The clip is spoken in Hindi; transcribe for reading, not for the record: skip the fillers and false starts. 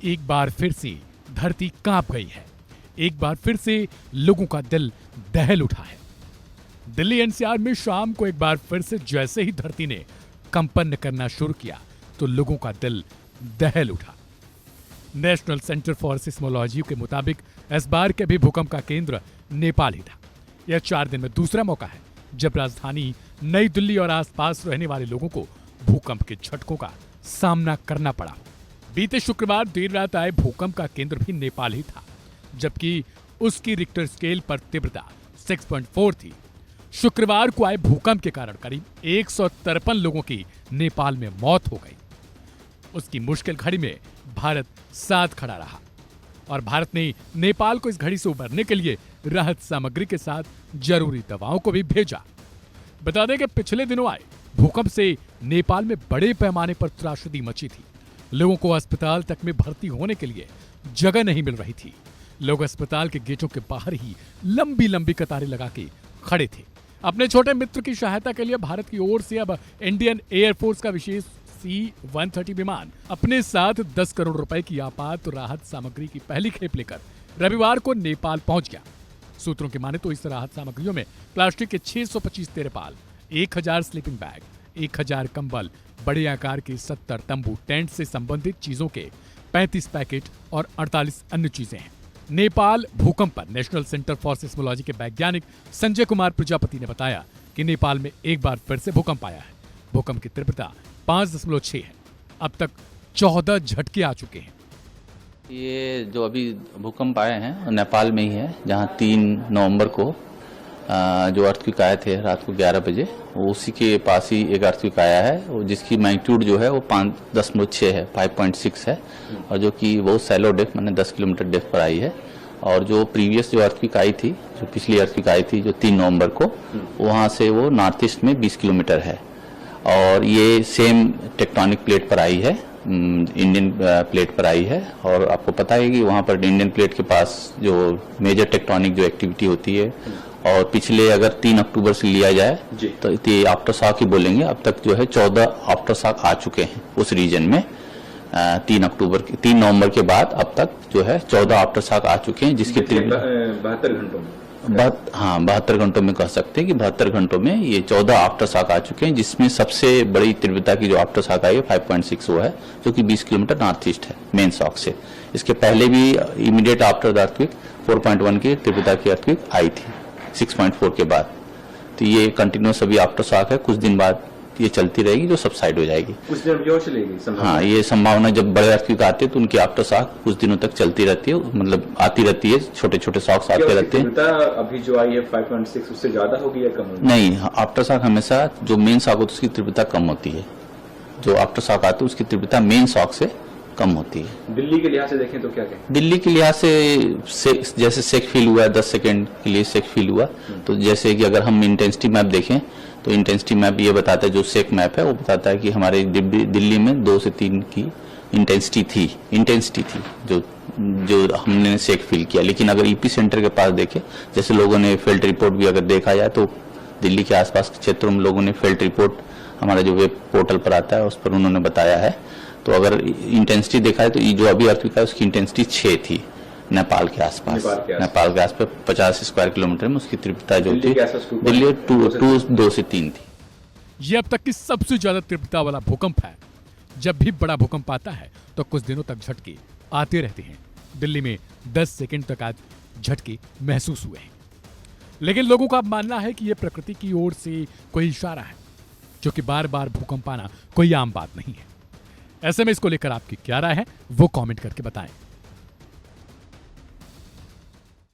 एक बार फिर से धरती कांप गई है। एक बार फिर से लोगों का दिल दहल उठा है। दिल्ली एनसीआर में शाम को एक बार फिर से जैसे ही धरती ने कंपन करना शुरू किया तो लोगों का दिल दहल उठा। नेशनल सेंटर फॉर सिस्मोलॉजी के मुताबिक इस बार के भी भूकंप का केंद्र नेपाल ही था। यह 4 दिन में दूसरा मौका है जब राजधानी नई दिल्ली और आसपास रहने वाले लोगों को भूकंप के झटकों का सामना करना पड़ा। बीते शुक्रवार देर रात आए भूकंप का केंद्र भी नेपाल ही था, जबकि उसकी रिक्टर स्केल पर तीव्रता 6.4 थी। शुक्रवार को आए भूकंप के कारण करीब 153 लोगों की नेपाल में मौत हो गई। उसकी मुश्किल घड़ी में भारत साथ खड़ा रहा और भारत ने नेपाल को इस घड़ी से उबरने के लिए राहत सामग्री के साथ जरूरी दवाओं को भी भेजा। बता दें कि पिछले दिनों आए भूकंप से नेपाल में बड़े पैमाने पर त्रासदी मची थी। लोगों को अस्पताल तक में भर्ती होने के लिए जगह नहीं मिल रही थी। लोग अस्पताल के गेटों के बाहर ही लंबी लंबी कतारें लगा के खड़े थे। अपने छोटे मित्र की सहायता के लिए भारत की ओर से अब इंडियन एयरफोर्स का विशेष C-130 विमान अपने साथ 10 करोड़ रुपए की आपात राहत सामग्री की पहली खेप लेकर रविवार को नेपाल पहुंच गया। सूत्रों की माने तो इस राहत सामग्रियों में प्लास्टिक के 625 तिरपाल, 1000 स्लीपिंग बैग, 1000 कंबल, बड़े आकार के 70 तंबू, टेंट से संबंधित चीजों के 35 पैकेट और 48 अन्य चीजें हैं। नेपाल भूकंप पर नेशनल सेंटर फॉर सिस्मोलॉजी के वैज्ञानिक संजय कुमार प्रजापति ने बताया कि नेपाल में एक बार फिर से भूकंप आया है। भूकंप की तीव्रता 5.6 है। अब तक 14 झटके आ चुके हैं। ये जो अभी भूकंप आए हैं नेपाल में ही है, जहां 3 नवंबर को जो अर्थक्वेक आए थे रात को 11 बजे, उसी के पास ही एक अर्थक्वेक आया है जिसकी मैग्नीट्यूड जो है वो 5.6 है, 5.6 है, और जो कि बहुत सैलो डेप्थ माने 10 किलोमीटर डेप्थ पर आई है। और जो प्रीवियस जो अर्थक्वेक आई थी, जो पिछली अर्थक्वेक आई थी जो 3 नवंबर को, वहाँ से वो नॉर्थ ईस्ट में 20 किलोमीटर है। और ये सेम टेक्टोनिक प्लेट पर आई है, इंडियन प्लेट पर आई है। और आपको पता है कि वहाँ पर इंडियन प्लेट के पास जो मेजर टेक्टोनिक जो एक्टिविटी होती है, और पिछले अगर 3 अक्टूबर से लिया जाए तो ये आफ्टर शॉक ही बोलेंगे। अब तक जो है 14 आफ्टर शॉक आ चुके हैं उस रीजन में। 3 नवंबर के बाद अब तक जो है 14 आफ्टर शॉक आ चुके हैं, जिसके 72 घंटों में 72 घंटों में कह सकते हैं कि 72 घंटों में ये 14 आफ्टर शॉक आ चुके हैं, जिसमें सबसे बड़ी तीव्रता की जो आफ्टर शॉक आई है 5.6 वो है, जो कि 20 किलोमीटर नॉर्थ ईस्ट है मेन शॉक से। इसके पहले भी इमीडिएट आफ्टर द अर्थक्वेक 4.1 की तीव्रता की अर्थक्वेक आई थी 6.4 के बाद। तो ये कंटिन्यूस अभी आफ्टर शॉक है, कुछ दिन बाद ये चलती रहेगी, जो सबसाइड हो जाएगी। कुछ दिन और चलेगी। हाँ, ये संभावना जब बड़े अर्थक्वेक आते हैं तो उनकी आफ्टर शॉक कुछ दिनों तक चलती रहती है, मतलब आती रहती है, छोटे छोटे शॉक्स आते रहते हैं। अभी जो आई है 5.6 उससे ज्यादा होगी या कम होगी? नहीं, आफ्टर शॉक हमेशा जो मेन शॉक होती है उसकी तीव्रता कम होती है। जो आफ्टर शॉक आती है उसकी तीव्रता मेन शॉक से कम होती है। दिल्ली के लिहाज से देखें तो क्या कहें? दिल्ली के लिहाज से जैसे सेक फील हुआ 10 सेकेंड के लिए सेक फील हुआ, तो जैसे कि अगर हम इंटेंसिटी मैप देखें तो इंटेंसिटी मैप ये बताता है, जो सेक मैप है वो बताता है कि हमारे दिल्ली में 2 से 3 की इंटेंसिटी थी जो हमने सेक फील किया। लेकिन अगर ईपी सेंटर के पास देखें, जैसे लोगों ने फेल्ट रिपोर्ट भी अगर देखा जाए तो दिल्ली के आसपास के क्षेत्रों में लोगों ने फेल्ट रिपोर्ट हमारा जो वेब पोर्टल पर आता है उस पर उन्होंने बताया है। तो अगर इंटेंसिटी देखा है तो ये जो अभी अर्थक्वेक है उसकी इंटेंसिटी 6 थी नेपाल के आसपास 50 स्क्वायर किलोमीटर में उसकी तीव्रता जो थी दिल्ली 2 से 3 थी। ये अब तक की सबसे ज्यादा तीव्रता वाला भूकंप है। जब भी बड़ा भूकंप आता है तो कुछ दिनों तक झटके आते रहते हैं। दिल्ली में 10 सेकंड तक आज झटके महसूस हुए हैं, लेकिन लोगों का मानना है कि यह प्रकृति की ओर से कोई इशारा है, क्योंकि बार बार भूकंप आना कोई आम बात नहीं है। ऐसे में इसको लेकर आपकी क्या राय है वो कमेंट करके बताएं।